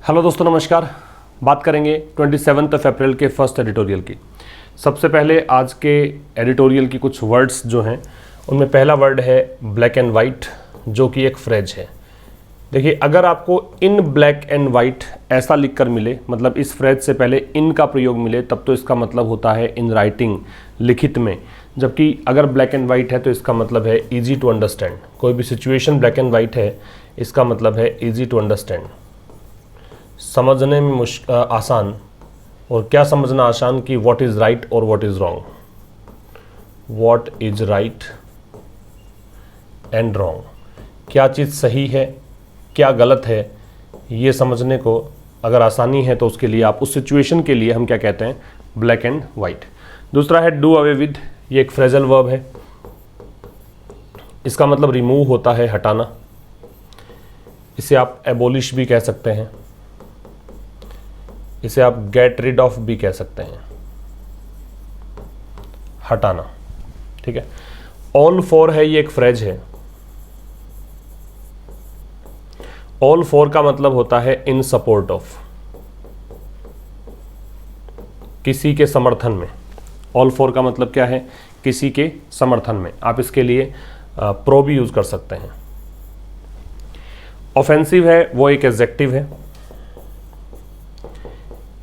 Hello दोस्तों, नमस्कार। बात करेंगे 27 अप्रैल के फर्स्ट एडिटोरियल की। सबसे पहले आज के एडिटोरियल की कुछ वर्ड्स जो हैं उनमें पहला वर्ड है ब्लैक एंड वाइट, जो कि एक फ्रेज है। देखिए, अगर आपको इन ब्लैक एंड वाइट ऐसा लिखकर मिले, मतलब इस फ्रेज से पहले इन का प्रयोग मिले, तब तो इसका मतलब होता है इन राइटिंग, लिखित में। जबकि अगर ब्लैक एंड वाइट है तो इसका मतलब है ईजी टू अंडरस्टैंड। कोई भी सिचुएशन ब्लैक एंड वाइट है, इसका मतलब है ईजी टू अंडरस्टैंड, समझने में आसान। और क्या समझना आसान कि व्हाट इज़ राइट और what is wrong, what is right and wrong, क्या चीज़ सही है क्या गलत है, ये समझने को अगर आसानी है तो उसके लिए आप उस सिचुएशन के लिए हम क्या कहते हैं, ब्लैक एंड वाइट। दूसरा है डू अवे विद, ये एक फ्रेजल वर्ब है। इसका मतलब रिमूव होता है, हटाना। इसे आप एबोलिश भी कह सकते हैं, इसे आप गेट रिड ऑफ भी कह सकते हैं, हटाना। ठीक है। ऑल फॉर है, ये एक फ्रेज है। ऑल फॉर का मतलब होता है इन सपोर्ट ऑफ, किसी के समर्थन में। ऑल फॉर का मतलब क्या है, किसी के समर्थन में। आप इसके लिए प्रो भी यूज कर सकते हैं। ऑफेंसिव है, वो एक एडजेक्टिव है।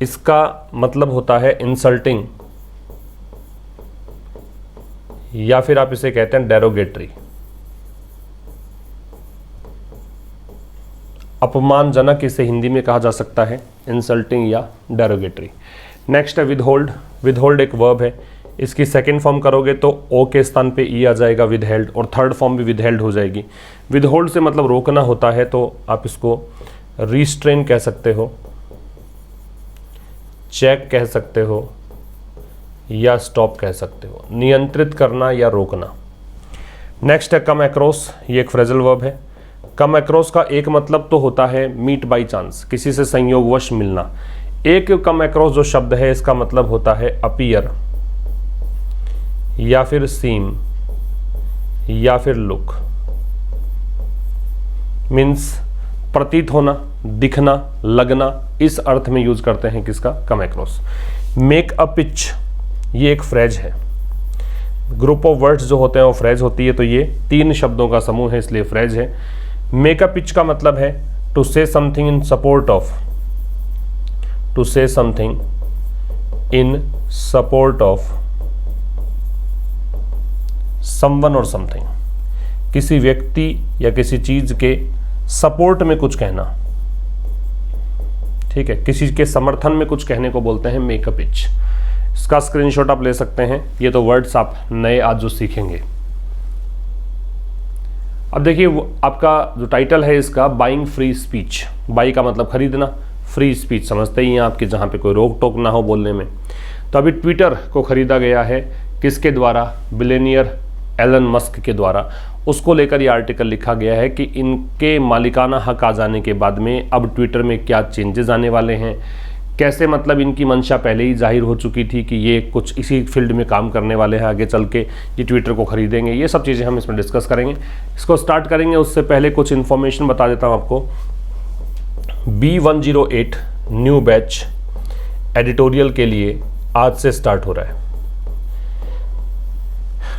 इसका मतलब होता है इंसल्टिंग, या फिर आप इसे कहते हैं डेरोगेटरी, अपमानजनक इसे हिंदी में कहा जा सकता है, इंसल्टिंग या डेरोगेटरी। नेक्स्ट है विदहोल्ड। विदहोल्ड एक वर्ब है। इसकी सेकंड फॉर्म करोगे तो ओ के स्थान पे ई आ जाएगा, विदहेल्ड, और थर्ड फॉर्म भी विदहेल्ड हो जाएगी। विदहोल्ड से मतलब रोकना होता है, तो आप इसको रिस्ट्रेन कह सकते हो, चेक कह सकते हो, या स्टॉप कह सकते हो, नियंत्रित करना या रोकना। नेक्स्ट है कम अक्रॉस, ये एक फ्रेजल वर्ब है। कम अक्रॉस का एक मतलब तो होता है मीट बाय चांस, किसी से संयोगवश मिलना। एक कम अक्रॉस जो शब्द है, इसका मतलब होता है अपीयर, या फिर सीम, या फिर लुक। मीन्स प्रतीत होना, दिखना, लगना, इस अर्थ में यूज करते हैं किसका, come across. Make a pitch, ये एक फ्रेज है। ग्रुप ऑफ वर्ड्स जो होते हैं वो फ्रेज होती है, तो ये तीन शब्दों का समूह है, इसलिए फ्रेज है। मेक अ पिच का मतलब है to say something in support of, to say something in support of someone और समथिंग, किसी व्यक्ति या किसी चीज के सपोर्ट में कुछ कहना। ठीक है, किसी के समर्थन में कुछ कहने को बोलते हैं मेक अ पिच। इसका स्क्रीनशॉट आप ले सकते हैं। ये तो वर्ड्स आप नए आज जो सीखेंगे। अब देखिए, आपका जो टाइटल है इसका, बाइंग फ्री स्पीच। बाई का मतलब खरीदना, फ्री स्पीच समझते ही हैं आपके, जहां पे कोई रोक टोक ना हो बोलने में। तो अभी ट्विटर को खरीदा गया है, किसके द्वारा, बिलियनियर एलन मस्क के द्वारा। उसको लेकर ये आर्टिकल लिखा गया है कि इनके मालिकाना हक आ जाने के बाद में अब ट्विटर में क्या चेंजेस आने वाले हैं, कैसे, मतलब इनकी मंशा पहले ही जाहिर हो चुकी थी कि ये कुछ इसी फील्ड में काम करने वाले हैं, आगे चल के ये ट्विटर को खरीदेंगे। ये सब चीज़ें हम इसमें डिस्कस करेंगे। इसको स्टार्ट करेंगे उससे पहले कुछ इन्फॉर्मेशन बता देता हूँ आपको। B108 न्यू बैच एडिटोरियल के लिए आज से स्टार्ट हो रहा है।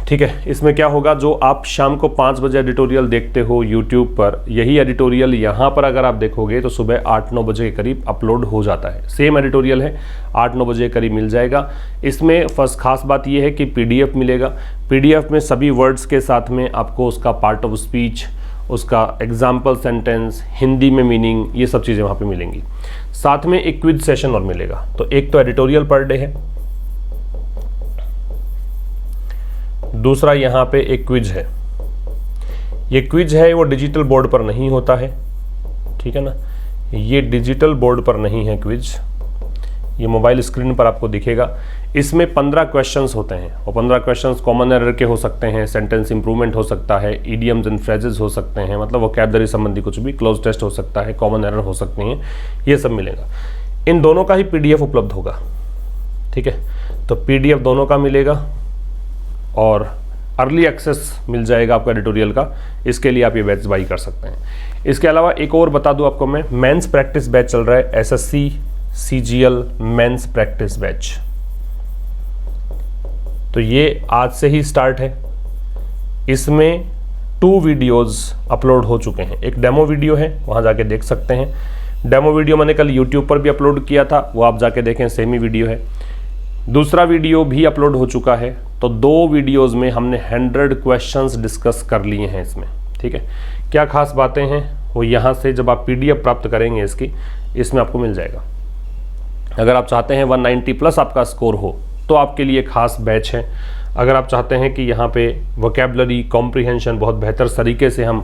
ठीक है, इसमें क्या होगा, जो आप शाम को 5 बजे एडिटोरियल देखते हो यूट्यूब पर, यही एडिटोरियल यहाँ पर अगर आप देखोगे तो सुबह 8-9 बजे के करीब अपलोड हो जाता है। सेम एडिटोरियल है, 8-9 बजे के करीब मिल जाएगा। इसमें फर्स्ट खास बात यह है कि PDF मिलेगा। PDF में सभी वर्ड्स के साथ में आपको उसका पार्ट ऑफ स्पीच, उसका एग्जाम्पल सेंटेंस, हिंदी में मीनिंग, ये सब चीज़ें वहाँ पर मिलेंगी। साथ में एक क्विज सेशन और मिलेगा। तो एक तो एडिटोरियल पर डे है, दूसरा यहाँ पे एक क्विज है। ये क्विज है वो डिजिटल बोर्ड पर नहीं होता है, ठीक है ना, ये डिजिटल बोर्ड पर नहीं है क्विज, ये मोबाइल स्क्रीन पर आपको दिखेगा। इसमें 15 क्वेश्चंस होते हैं, और 15 क्वेश्चंस कॉमन एरर के हो सकते हैं, सेंटेंस इंप्रूवमेंट हो सकता है, इडियम्स एंड फ्रेजेस हो सकते हैं, मतलब वोकैबुलरी संबंधी कुछ भी, क्लोज टेस्ट हो सकता है, कॉमन एरर हो सकती हैं, ये सब मिलेगा। इन दोनों का ही PDF उपलब्ध होगा। ठीक है, तो PDF दोनों का मिलेगा, और अर्ली एक्सेस मिल जाएगा आपका एडिटोरियल का, इसके लिए आप ये बैच बाई कर सकते हैं। इसके अलावा एक और बता दूं आपको मैं, मेंस प्रैक्टिस बैच चल रहा है, SSC CGL mains practice batch. तो ये आज से ही स्टार्ट है। इसमें 2 वीडियोज़ अपलोड हो चुके हैं। एक डेमो वीडियो है, वहाँ जाके देख सकते हैं। डेमो वीडियो मैंने कल यूट्यूब पर भी अपलोड किया था, वो आप जाके देखें, सेम ही वीडियो है। दूसरा वीडियो भी अपलोड हो चुका है। तो 2 वीडियोस में हमने 100 क्वेश्चंस डिस्कस कर लिए हैं इसमें, ठीक है। क्या खास बातें हैं वो यहाँ से जब आप पीडीएफ प्राप्त करेंगे इसकी, इसमें आपको मिल जाएगा। अगर आप चाहते हैं 190 प्लस आपका स्कोर हो तो आपके लिए खास बैच है। अगर आप चाहते हैं कि यहाँ पे वोकैबुलरी कॉम्प्रिहेंशन बहुत बेहतर तरीके से हम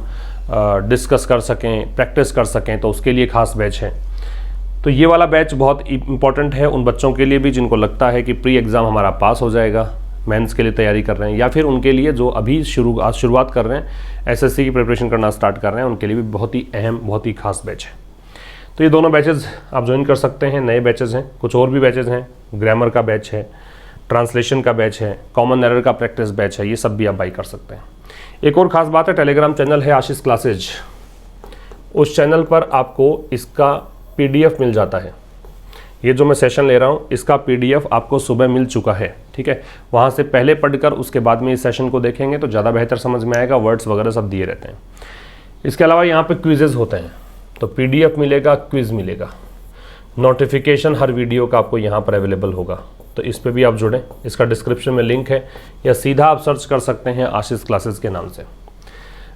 डिस्कस कर सकें, प्रैक्टिस कर सकें, तो उसके लिए खास बैच है। तो ये वाला बैच बहुत इंपॉर्टेंट है उन बच्चों के लिए भी जिनको लगता है कि प्री एग्ज़ाम हमारा पास हो जाएगा, मेंस के लिए तैयारी कर रहे हैं, या फिर उनके लिए जो अभी शुरुआत कर रहे हैं, एसएससी की प्रिपरेशन करना स्टार्ट कर रहे हैं, उनके लिए भी बहुत ही अहम, बहुत ही खास बैच है। तो ये दोनों बैचेज़ आप ज्वाइन कर सकते हैं, नए बैचेज़ हैं। कुछ और भी बैचेज़ हैं, ग्रामर का बैच है, ट्रांसलेशन का बैच है, कॉमन एरर का प्रैक्टिस बैच है, ये सब भी आप बाई कर सकते हैं। एक और ख़ास बात है, टेलीग्राम चैनल है आशीष क्लासेज, उस चैनल पर आपको इसका पीडीएफ मिल जाता है। ये जो मैं सेशन ले रहा हूँ इसका पीडीएफ आपको सुबह मिल चुका है, ठीक है। वहाँ से पहले पढ़कर उसके बाद में इस सेशन को देखेंगे तो ज़्यादा बेहतर समझ में आएगा, वर्ड्स वगैरह सब दिए रहते हैं। इसके अलावा यहाँ पे क्विजेज़ होते हैं, तो पीडीएफ मिलेगा, क्विज़ मिलेगा, नोटिफिकेशन हर वीडियो का आपको यहाँ पर अवेलेबल होगा। तो इस पर भी आप जुड़ें, इसका डिस्क्रिप्शन में लिंक है, या सीधा आप सर्च कर सकते हैं आशीष क्लासेस के नाम से।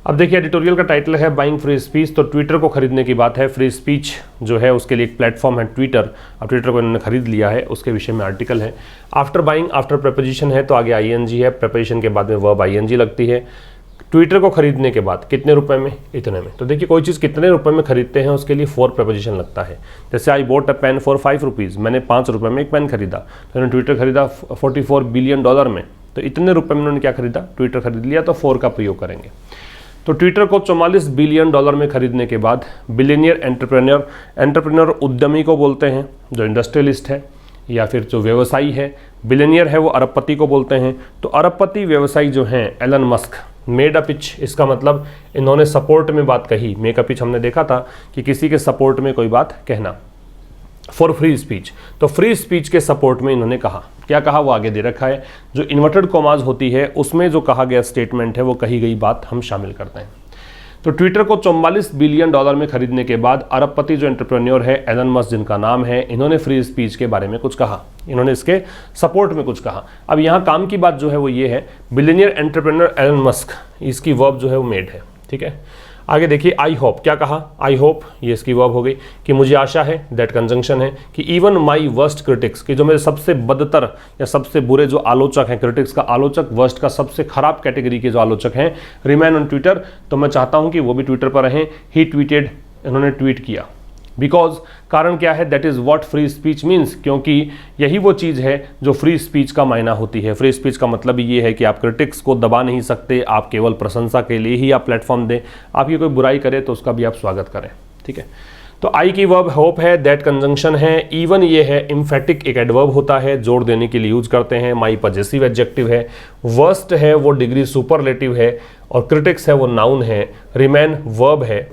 अब देखिए एडिटोरियल का टाइटल है बाइंग फ्री स्पीच, तो ट्विटर को खरीदने की बात है। फ्री स्पीच जो है उसके लिए एक प्लेटफॉर्म है ट्विटर, अब ट्विटर को इन्होंने खरीद लिया है, उसके विषय में आर्टिकल है। आफ्टर बाइंग, आफ्टर प्रपोजिशन है तो आगे आईएनजी है, प्रपोजिशन के बाद में वर्ब आईएनजी लगती है। ट्विटर को खरीदने के बाद कितने रुपए में, इतने में। तो देखिए कोई चीज़ कितने रुपए में खरीदते हैं उसके लिए फॉर प्रपोजिशन लगता है। जैसे I bought a pen for 5 rupees, मैंने 5 रुपये में एक पेन खरीदा, तो उन्होंने ट्विटर खरीदा 44 बिलियन डॉलर में, तो इतने रुपए में उन्होंने क्या खरीदा, ट्विटर खरीद लिया, तो 4 का प्रयोग करेंगे। तो ट्विटर को 44 बिलियन डॉलर में खरीदने के बाद बिलियनियर एंटरप्रेन्योर उद्यमी को बोलते हैं, जो इंडस्ट्रियलिस्ट है या फिर जो व्यवसायी है। बिलियनियर है वो अरबपति को बोलते हैं। तो अरबपति व्यवसायी जो हैं Elon Musk, made a pitch, इसका मतलब इन्होंने सपोर्ट में बात कही। मेक अ पिच हमने देखा था कि किसी के सपोर्ट में कोई बात कहना, फॉर फ्री स्पीच। तो फ्री स्पीच के सपोर्ट में इन्होंने कहा, क्या कहा वो आगे दे रखा है। जो इन्वर्टेड कॉमाज होती है उसमें जो कहा गया स्टेटमेंट है वो कही गई बात हम शामिल करते हैं। तो ट्विटर को 44 बिलियन डॉलर में खरीदने के बाद अरबपति जो एंटरप्रेन्योर है एलन मस्क जिनका नाम है, इन्होंने फ्री स्पीच के बारे में कुछ कहा, इन्होंने इसके सपोर्ट में कुछ कहा। अब यहाँ काम की बात जो है वो ये है, बिलियनियर एंटरप्रेन्योर एलन मस्क, इसकी वर्ब जो है वो मेड है, ठीक है। आगे देखिए आई होप, क्या कहा, आई होप, ये इसकी वर्ब हो गई कि मुझे आशा है, दैट कंजंक्शन है कि इवन माई वर्स्ट क्रिटिक्स, कि जो मेरे सबसे बदतर या सबसे बुरे जो आलोचक हैं, क्रिटिक्स का आलोचक, वर्स्ट का सबसे खराब कैटेगरी के जो आलोचक हैं, रिमेन ऑन ट्विटर, तो मैं चाहता हूं कि वो भी ट्विटर पर रहें। ही ट्वीटेड, इन्होंने ट्वीट किया। बिकॉज, कारण क्या है, that is what free speech means, क्योंकि यही वो चीज़ है जो फ्री स्पीच का मायना होती है। फ्री स्पीच का मतलब ये है कि आप क्रिटिक्स को दबा नहीं सकते, आप केवल प्रशंसा के लिए ही आप प्लेटफॉर्म दें, आपकी कोई बुराई करे तो उसका भी आप स्वागत करें, ठीक है। तो आई की वर्ब होप है, दैट कंजंक्शन है, इवन ये है, इम्फेटिक एक एडवर्ब होता है, जोड़ देने के लिए यूज करते हैं, माई पजेसिव एडजेक्टिव है, वर्स्ट है वो डिग्री सुपरलेटिव है, और क्रिटिक्स है वो नाउन है, रिमेन वर्ब है,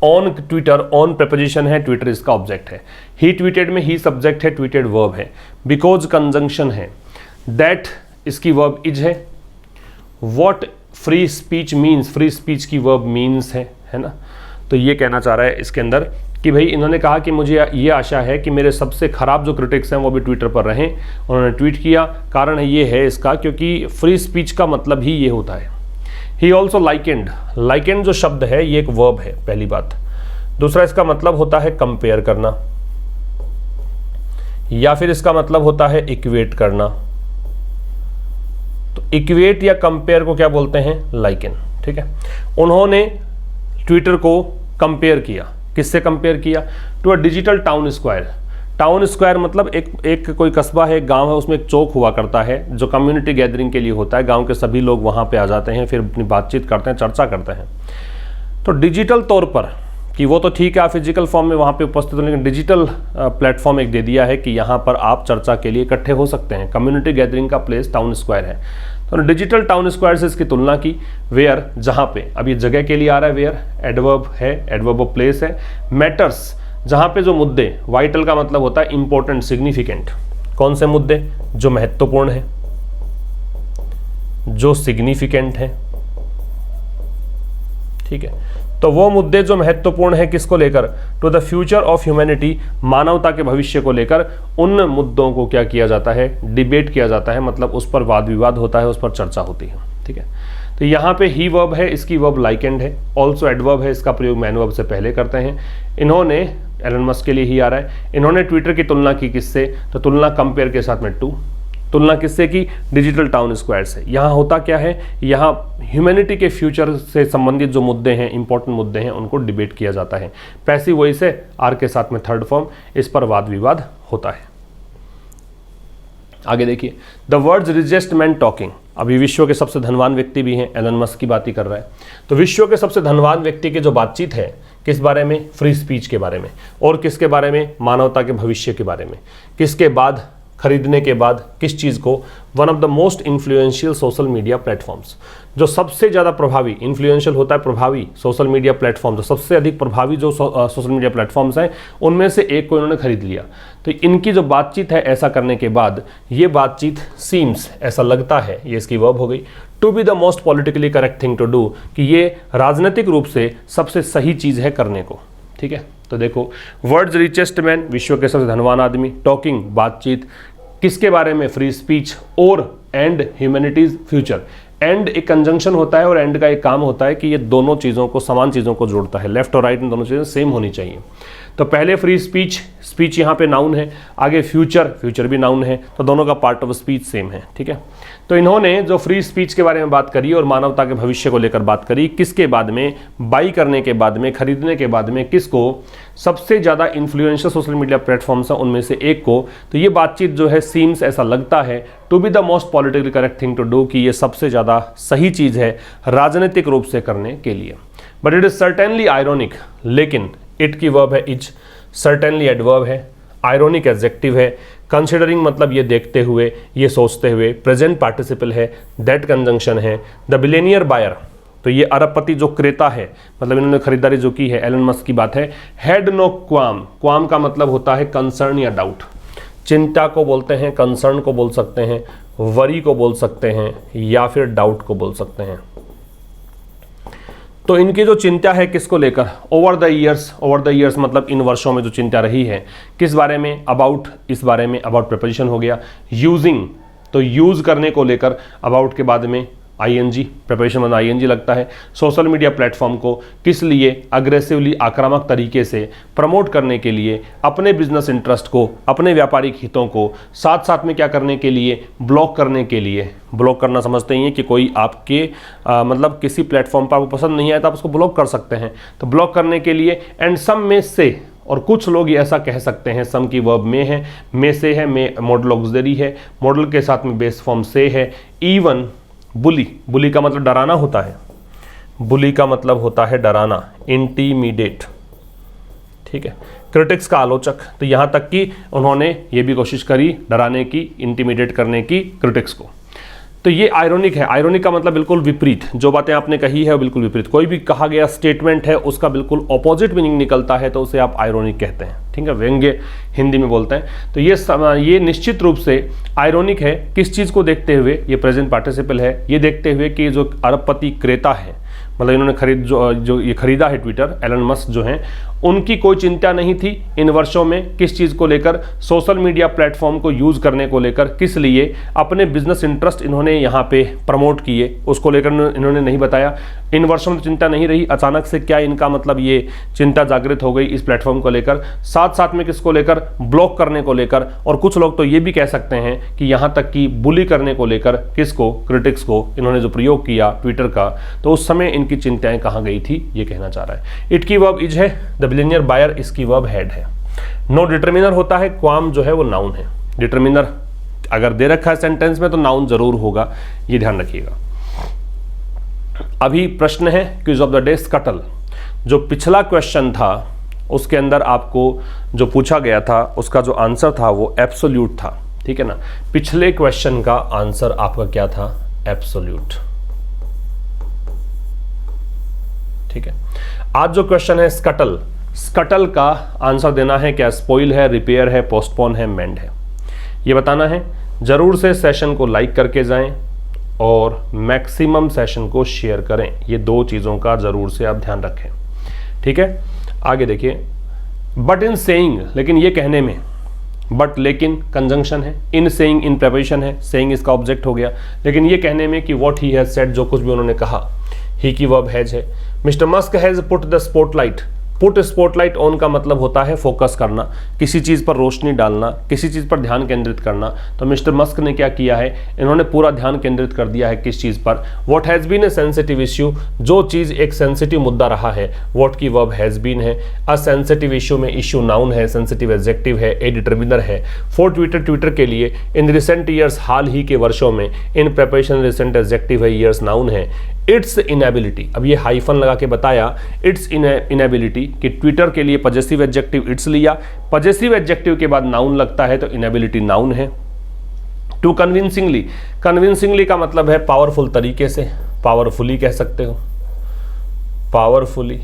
ऑन ट्विटर, ऑन प्रपोजिशन है, ट्विटर इसका ऑब्जेक्ट है, ही ट्वीटेड में ही सब्जेक्ट है, ट्वीटेड वर्ब है, बिकॉज कंजंक्शन है, दैट इसकी वर्ब इज है, what free speech means, free speech की वर्ब मीन्स है ना। तो ये कहना चाह रहा है इसके अंदर कि भाई इन्होंने कहा कि मुझे ये आशा है कि मेरे सबसे खराब जो क्रिटिक्स हैं वो भी ट्विटर पर रहें, उन्होंने ट्वीट किया। कारण ये है इसका क्योंकि फ्री स्पीच का मतलब ही ये होता है। ही ऑल्सो लाइकेंड, लाइकेंड जो शब्द है ये एक वर्ब है, पहली बात। दूसरा इसका मतलब होता है कंपेयर करना, या फिर इसका मतलब होता है इक्वेट करना। तो इक्वेट या कंपेयर को क्या बोलते हैं, लाइकेन, ठीक है। उन्होंने ट्विटर को कंपेयर किया, किससे कंपेयर किया, to a digital town square. Town square मतलब एक कोई कस्बा है, गांव है, उसमें एक चौक हुआ करता है जो कम्युनिटी गैदरिंग के लिए होता है। गांव के सभी लोग वहां पे आ जाते हैं, फिर अपनी बातचीत करते हैं, चर्चा करते हैं। तो डिजिटल तौर पर कि वो तो ठीक है आप फिजिकल फॉर्म में वहाँ पे उपस्थित हो, लेकिन डिजिटल प्लेटफॉर्म एक दे दिया है कि यहाँ पर आप चर्चा के लिए इकट्ठे हो सकते हैं। कम्युनिटी गैदरिंग का प्लेस टाउन स्क्वायर है। तो डिजिटल टाउन स्क्वायर से इसकी तुलना की, वेयर जहां पे, अब ये जगह के लिए आ रहा है, वेयर एडवर्ब है, एडवर्ब ऑफ प्लेस है, मैटर्स जहां पे जो मुद्दे, वाइटल का मतलब होता है इंपॉर्टेंट, सिग्निफिकेंट, कौन से मुद्दे, जो महत्वपूर्ण है, जो सिग्निफिकेंट है, ठीक है, तो वो मुद्दे जो महत्वपूर्ण है किसको लेकर, to the future of humanity, मानवता के भविष्य को लेकर, उन मुद्दों को क्या किया जाता है, डिबेट किया जाता है, मतलब उस पर वाद विवाद होता है, उस पर चर्चा होती है, ठीक है। तो यहाँ पे ही वर्ब है, इसकी वर्ब लाइक एंड है, ऑल्सो एडवर्ब है, इसका प्रयोग मैन वर्ब से पहले करते हैं। इन्होंने, एलन मस्क के लिए ही आ रहा है, इन्होंने ट्विटर की तुलना की किससे, तो तुलना कंपेयर के साथ में टू, तुलना किससे की, डिजिटल टाउन स्क्वायर से। यहाँ होता क्या है, यहाँ ह्यूमैनिटी के फ्यूचर से संबंधित जो मुद्दे हैं, इंपॉर्टेंट मुद्दे हैं, उनको डिबेट किया जाता है। पैसिव वॉइस है, आर के साथ में थर्ड फॉर्म, इस पर वाद विवाद होता है। आगे देखिए, the words richest man talking, अभी विश्व के सबसे धनवान व्यक्ति भी हैं, एलन मस्क की बात ही कर रहा है। तो विश्व के सबसे धनवान व्यक्ति की जो बातचीत है, किस बारे में, फ्री स्पीच के बारे में, और किसके बारे में, मानवता के भविष्य के बारे में, किसके बाद, खरीदने के बाद, किस चीज़ को, one of the most influential social media platforms, जो सबसे ज़्यादा प्रभावी, इन्फ्लुएंशियल होता है प्रभावी, सोशल मीडिया प्लेटफॉर्म, जो सबसे अधिक प्रभावी जो सोशल मीडिया प्लेटफॉर्म्स हैं, उनमें से एक को इन्होंने खरीद लिया। तो इनकी जो बातचीत है, ऐसा करने के बाद ये बातचीत सीम्स, ऐसा लगता है, ये इसकी वर्ब हो गई, to be the most politically correct thing to do, कि ये राजनीतिक रूप से सबसे सही चीज़ है करने को, ठीक है। तो देखो, वर्ड्स रिचेस्ट मैन, विश्व के सबसे धनवान आदमी, टॉकिंग बातचीत, किसके बारे में, फ्री स्पीच, और एंड ह्यूमैनिटीज फ्यूचर। एंड एक कंजंक्शन होता है और एंड का एक काम होता है कि ये दोनों चीज़ों को, समान चीज़ों को जोड़ता है, लेफ्ट और राइट में दोनों चीज़ें सेम होनी चाहिए। तो पहले फ्री स्पीच, स्पीच यहाँ पे नाउन है, आगे फ्यूचर, फ्यूचर भी नाउन है, तो दोनों का पार्ट ऑफ स्पीच सेम है, ठीक है। तो इन्होंने जो फ्री स्पीच के बारे में बात करी और मानवता के भविष्य को लेकर बात करी, किसके बाद में, बाई करने के बाद में, खरीदने के बाद में, किसको, सबसे ज़्यादा इन्फ्लुएंशियल सोशल मीडिया प्लेटफॉर्म्स हैं उनमें से एक को। तो ये बातचीत जो है, सीम्स, ऐसा लगता है, to be the most politically correct thing to do, कि ये सबसे ज़्यादा सही चीज़ है राजनीतिक रूप से करने के लिए। But it is certainly ironic, लेकिन इट की वर्ब है इज, सर्टेनली एडवर्ब है, आयरोनिक एडजेक्टिव है, कंसिडरिंग मतलब ये देखते हुए, ये सोचते हुए, प्रेजेंट पार्टिसिपल है, दैट कंजंक्शन है, द बिलियनियर बायर, तो ये अरबपति जो क्रेता है, मतलब इन्होंने खरीदारी जो की है, एलन मस्क की बात है, हैड नो क्वाम, क्वाम का मतलब होता है कंसर्न या डाउट, चिंता को बोलते हैं, कंसर्न को बोल सकते हैं, वरी को बोल सकते हैं, या फिर डाउट को बोल सकते हैं। तो इनकी जो चिंता है किसको लेकर, ओवर द ईयर्स मतलब इन वर्षों में जो चिंता रही है, किस बारे में, अबाउट, इस बारे में, अबाउट प्रीपोजिशन हो गया, यूजिंग, तो यूज करने को लेकर, अबाउट के बाद में आईएनजी, प्रिपरेशन में आईएनजी लगता है, सोशल मीडिया प्लेटफॉर्म को किस लिए, अग्रेसिवली, आक्रामक तरीके से प्रमोट करने के लिए, अपने बिजनेस इंटरेस्ट को, अपने व्यापारिक हितों को, साथ साथ में क्या करने के लिए, ब्लॉक करने के लिए। ब्लॉक करना समझते ही हैं कि कोई आपके मतलब किसी प्लेटफॉर्म पर आपको पसंद नहीं आया तो आप उसको ब्लॉक कर सकते हैं, तो ब्लॉक करने के लिए, एंड सम में से, और कुछ लोग ये ऐसा कह सकते हैं, सम की वर्ब में है, में से है, में मॉडल ऑक्सिलरी है, मॉडल के साथ में बेस फॉर्म से है, इवन बुली, बुली का मतलब डराना होता है, बुली का मतलब होता है डराना, इंटीमिडेट, ठीक है, क्रिटिक्स का आलोचक, तो यहाँ तक कि उन्होंने ये भी कोशिश करी डराने की, इंटीमिडेट करने की क्रिटिक्स को। तो ये आयरोनिक है, आयरोनिक का मतलब बिल्कुल विपरीत, जो बातें आपने कही है वो बिल्कुल विपरीत, कोई भी कहा गया स्टेटमेंट है उसका बिल्कुल ऑपोजिट मीनिंग निकलता है तो उसे आप आयरोनिक कहते हैं, ठीक है, व्यंग्य हिंदी में बोलते हैं। तो ये निश्चित रूप से आयरोनिक है, किस चीज़ को देखते हुए, ये प्रेजेंट पार्टिसिपल है, ये देखते हुए कि जो अरबपति क्रेता है, मतलब इन्होंने जो ये खरीदा है ट्विटर, एलन मस्क जो हैं, उनकी कोई चिंता नहीं थी इन वर्षों में, किस चीज़ को लेकर, सोशल मीडिया प्लेटफॉर्म को यूज़ करने को लेकर, किस लिए, अपने बिजनेस इंटरेस्ट इन्होंने यहाँ पे प्रमोट किए, उसको लेकर इन्होंने नहीं बताया। इन वर्षों में चिंता नहीं रही, अचानक से क्या इनका मतलब ये चिंता जागृत हो गई इस प्लेटफॉर्म को लेकर, साथ साथ में किसको लेकर, ब्लॉक करने को लेकर, और कुछ लोग तो ये भी कह सकते हैं कि यहाँ तक कि बुली करने को लेकर, किसको, क्रिटिक्स को, इन्होंने जो प्रयोग किया ट्विटर का, तो उस समय इनकी चिंताएं कहाँ गई थी, ये कहना चाह रहा है। इट की वर्ब इज है, द बिलियनियर बायर इसकी वर्ब हैड है। नो डिटरमिनर होता है, क्वाम जो है वो नाउन है, डिटरमिनर अगर दे रखा है सेंटेंस में तो नाउन जरूर होगा, ये ध्यान रखिएगा। अभी प्रश्न है quiz of the day scuttle, जो पिछला क्वेश्चन था उसके अंदर आपको जो पूछा गया था उसका जो आंसर था वो एब्सोल्यूट था, ठीक है ना। पिछले क्वेश्चन का आंसर आपका क्या था, एब्सोल्यूट। ठीक है, आज जो क्वेश्चन है स्कटल, स्कटल का आंसर देना है क्या स्पॉइल है, रिपेयर है, पोस्टपोन है, मेंड है, ये बताना है। जरूर से सेशन को लाइक करके जाएं और मैक्सिमम सेशन को शेयर करें, ये दो चीज़ों का ज़रूर से आप ध्यान रखें। ठीक है, आगे देखिए, बट इन सेइंग, लेकिन ये कहने में, बट लेकिन कंजंक्शन है, इन सेइंग इन प्रेपोजिशन है, सेइंग इसका ऑब्जेक्ट हो गया, लेकिन ये कहने में कि व्हाट ही हैज सेड, जो कुछ भी उन्होंने कहा, ही की वर्ब हैज है। Mister Musk has put the spotlight, put spotlight on का मतलब होता है फोकस करना, किसी चीज़ पर रोशनी डालना, किसी चीज़ पर ध्यान केंद्रित करना। तो मिस्टर मस्क ने क्या किया है, इन्होंने पूरा ध्यान केंद्रित कर दिया है किस चीज़ पर, what has been a sensitive issue, जो चीज़ एक सेंसिटिव मुद्दा रहा है, व्हाट की वर्ब हैज़ बीन है, अ सेंसिटिव इश्यू में इश्यू नाउन है, सेंसिटिव एडजेक्टिव है, ए डिटर्मिनर है। फॉर ट्विटर, ट्विटर के लिए, इन रिसेंट ईयर्स, हाल ही के वर्षों में, इन प्रेपरेशन रिसेंट एडजेक्टिव है, ईयर्स नाउन है। इट्स इनएबिलिटी, अब ये हाइफन लगा के बताया, इट्स इनएबिलिटी कि ट्विटर के लिए पजेसिव एडजेक्टिव इट्स लिया, पजेसिव एडजेक्टिव के बाद नाउन लगता है तो इनएबिलिटी नाउन है। टू कन्विंसिंगली, कन्विंसिंगली का मतलब है पावरफुल तरीके से, पावरफुली कह सकते हो, पावरफुली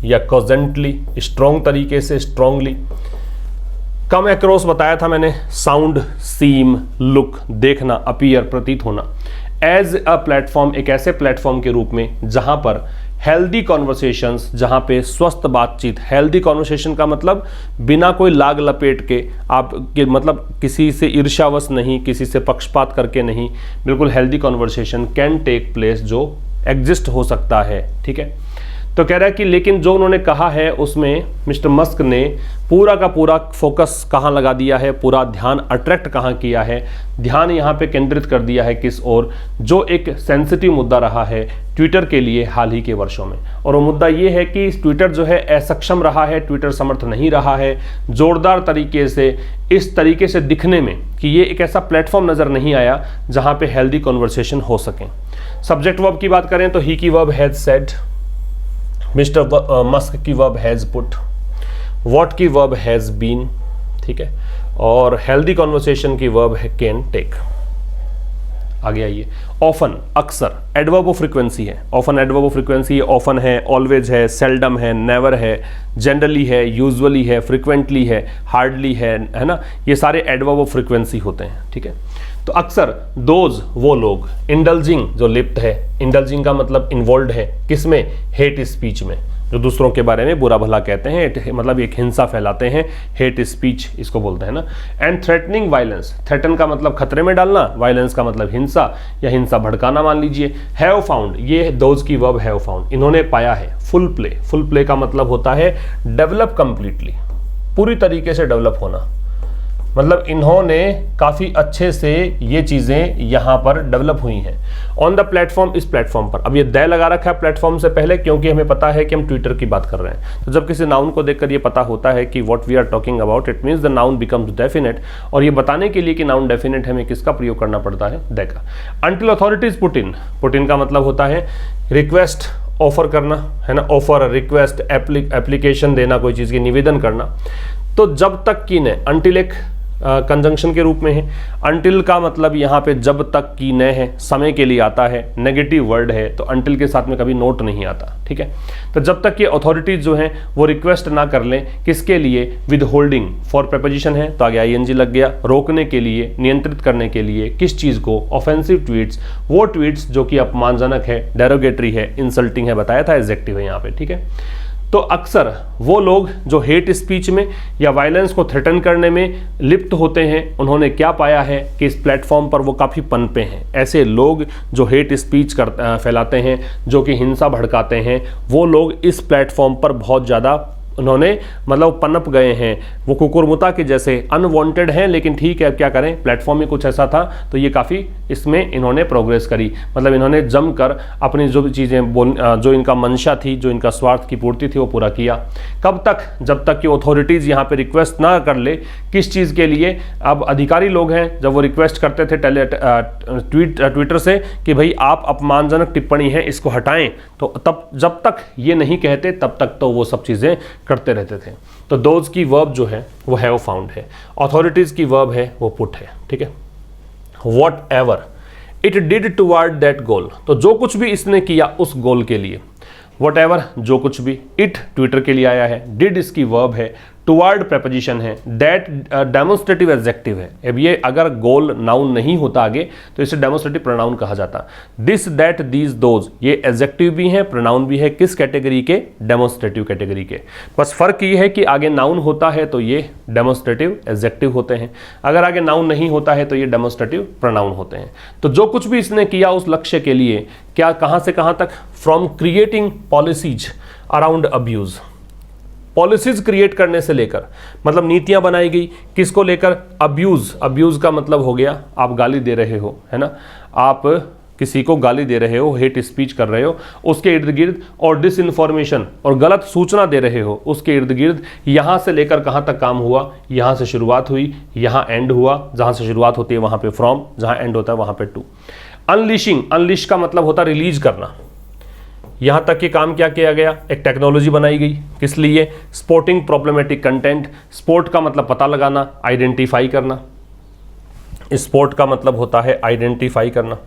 या कॉजेंटली, स्ट्रॉन्ग तरीके से, स्ट्रॉन्गली। कम एक्रोस बताया था मैंने, साउंड, सीम, लुक, देखना, अपीयर, प्रतीत होना। एज अ प्लेटफॉर्म, एक ऐसे प्लेटफॉर्म के रूप में जहां पर हेल्दी कॉन्वर्सेशंस, जहां पे स्वस्थ बातचीत, हेल्दी कॉन्वर्सेशन का मतलब बिना कोई लाग लपेट के, आप के मतलब किसी से ईर्ष्यावश नहीं, किसी से पक्षपात करके नहीं, बिल्कुल healthy conversation can take place, जो एग्जिस्ट हो सकता है। ठीक है, तो कह रहा है कि लेकिन जो उन्होंने कहा है उसमें मिस्टर मस्क ने पूरा का पूरा फोकस कहाँ लगा दिया है, पूरा ध्यान अट्रैक्ट कहाँ किया है, ध्यान यहाँ पे केंद्रित कर दिया है किस ओर, जो एक सेंसिटिव मुद्दा रहा है ट्विटर के लिए हाल ही के वर्षों में। और वो मुद्दा ये है कि ट्विटर जो है असक्षम रहा है, ट्विटर समर्थ नहीं रहा है जोरदार तरीके से, इस तरीके से दिखने में कि ये एक ऐसा प्लेटफॉर्म नज़र नहीं आया जहाँ पे हेल्दी कॉन्वर्सेशन हो सकें। सब्जेक्ट वर्ब की बात करें तो ही की verb has said, mister Musk की वर्ब हैज पुट, व्हाट की वर्ब हैज बीन, ठीक है, और हेल्दी कॉन्वर्सेशन की वर्ब है कैन टेक। आगे आइए, ऑफन, अक्सर, एडवर्ब ऑफ फ्रीक्वेंसी है, often adverb of frequency, often है, ऑलवेज है, सेल्डम है, नेवर है, जनरली है, यूजुअली है, फ्रीक्वेंटली है, हार्डली है ना, ये सारे एडवर्ब ऑफ फ्रीक्वेंसी होते हैं। ठीक है, तो अक्सर, दोज, वो लोग, इंडल्जिंग, जो लिप्त है, इंडल्जिंग का मतलब इन्वॉल्व है, किसमें, हेट स्पीच में, जो दूसरों के बारे में बुरा भला कहते हैं, मतलब एक हिंसा फैलाते हैं, हेट स्पीच इसको बोलते हैं ना। एंड थ्रेटनिंग वायलेंस, थ्रेटन का मतलब खतरे में डालना, वायलेंस का मतलब हिंसा या हिंसा भड़काना मान लीजिए। हैव फाउंड, ये दोज की वर्ब हैव फाउंड, इन्होंने पाया है। फुल प्ले, फुल प्ले का मतलब होता है डेवलप कंप्लीटली, पूरी तरीके से डेवलप होना, मतलब इन्होंने काफ़ी अच्छे से ये चीज़ें यहाँ पर डेवलप हुई हैं। ऑन द प्लेटफॉर्म, इस प्लेटफॉर्म पर, अब ये द लगा रखा है प्लेटफॉर्म से पहले क्योंकि हमें पता है कि हम ट्विटर की बात कर रहे हैं। तो जब किसी नाउन को देखकर ये पता होता है कि what we are talking about, it means the noun becomes definite, और ये बताने के लिए कि नाउन डेफिनेट है, हमें किसका प्रयोग करना पड़ता है, द का। Until authorities put in, put in का मतलब होता है रिक्वेस्ट, ऑफर करना, है ना, ऑफर, रिक्वेस्ट, एप्लीकेशन देना, कोई चीज़ की निवेदन करना। तो जब तक की ने, अंटिल एक कंजंक्शन के रूप में है, अंटिल का मतलब यहाँ पे जब तक की न है, समय के लिए आता है, नेगेटिव वर्ड है, तो अंटिल के साथ में कभी नोट नहीं आता। ठीक है, तो जब तक ये अथॉरिटीज जो हैं वो रिक्वेस्ट ना कर लें, किसके लिए, विद होल्डिंग, फॉर प्रेपोजिशन है तो आगे आईएनजी लग गया, रोकने के लिए, नियंत्रित करने के लिए, किस चीज़ को, ऑफेंसिव ट्वीट्स, वो ट्वीट्स जो कि अपमानजनक है, डेरोगेटरी है, इंसल्टिंग है, बताया था एडजेक्टिव है यहाँ पे। ठीक है, तो अक्सर वो लोग जो हेट स्पीच में या वायलेंस को थ्रेटन करने में लिप्त होते हैं, उन्होंने क्या पाया है कि इस प्लेटफॉर्म पर वो काफ़ी पनपे हैं। ऐसे लोग जो हेट स्पीच फैलाते हैं, जो कि हिंसा भड़काते हैं, वो लोग इस प्लेटफॉर्म पर बहुत ज़्यादा उन्होंने मतलब पनप गए हैं, वो कुकुरमुता के जैसे अनवांटेड हैं, लेकिन ठीक है अब क्या करें, प्लेटफॉर्म में कुछ ऐसा था तो ये काफ़ी इसमें इन्होंने प्रोग्रेस करी, मतलब इन्होंने जमकर अपनी जो भी चीज़ें, जो इनका मंशा थी, जो इनका स्वार्थ की पूर्ति थी, वो पूरा किया। कब तक, जब तक कि अथॉरिटीज़ यहाँ पे रिक्वेस्ट ना कर ले, किस चीज़ के लिए, अब अधिकारी लोग हैं, जब वो रिक्वेस्ट करते थे ट्विटर से कि भाई आप अपमानजनक टिप्पणी है इसको हटाएं, तो तब जब तक ये नहीं कहते तब तक तो वो सब चीज़ें करते रहते थे। तो दोज की वर्ब जो है वो हैव फाउंड है, अथॉरिटीज़ की वर्ब है वो पुट है। ठीक है, what ever, it did toward that goal, तो जो कुछ भी इसने किया उस गोल के लिए, वट एवर जो कुछ भी, इट ट्विटर के लिए आया है, डिड इसकी वर्ब है, टुवर्ड प्रेपोजिशन है, दैट डेमोन्स्ट्रेटिव एडजेक्टिव है। अब ये अगर गोल नाउन नहीं होता आगे तो इसे डेमोन्स्ट्रेटिव प्रोनाउन कहा जाता। दिस दैट दीज दोज, ये एडजेक्टिव भी है प्रोनाउन भी है, किस कैटेगरी के, डेमोन्स्ट्रेटिव कैटेगरी के। बस फर्क ये है कि आगे नाउन होता है तो ये डेमोन्स्ट्रेटिव एडजेक्टिव होते हैं, अगर आगे नाउन नहीं होता है तो ये डेमोन्स्ट्रेटिव प्रोनाउन होते हैं। तो जो कुछ भी इसने किया उस लक्ष्य के लिए, क्या कहां से कहां तक, from creating policies around abuse, policies create करने से लेकर, मतलब नीतियां बनाई गई किसको लेकर, अब्यूज, अब्यूज का मतलब हो गया आप गाली दे रहे हो, है ना, आप किसी को गाली दे रहे हो, हेट स्पीच कर रहे हो, उसके इर्द गिर्द, और डिस इन्फॉर्मेशन और गलत सूचना दे रहे हो, उसके इर्द गिर्द, यहां से लेकर कहां तक काम हुआ, यहां से शुरुआत हुई, यहां एंड हुआ, जहां से शुरुआत होती है वहां पे फ्रॉम, जहां एंड होता है वहां पे टू। अनलिशिंग, अनलिश का मतलब होता है रिलीज करना, यहां तक कि काम क्या किया गया, एक टेक्नोलॉजी बनाई गई, किस लिए, स्पोर्टिंग प्रॉब्लमेटिक कंटेंट, स्पोर्ट का मतलब पता लगाना, आइडेंटिफाई करना, स्पोर्ट का मतलब होता है आइडेंटिफाई करना,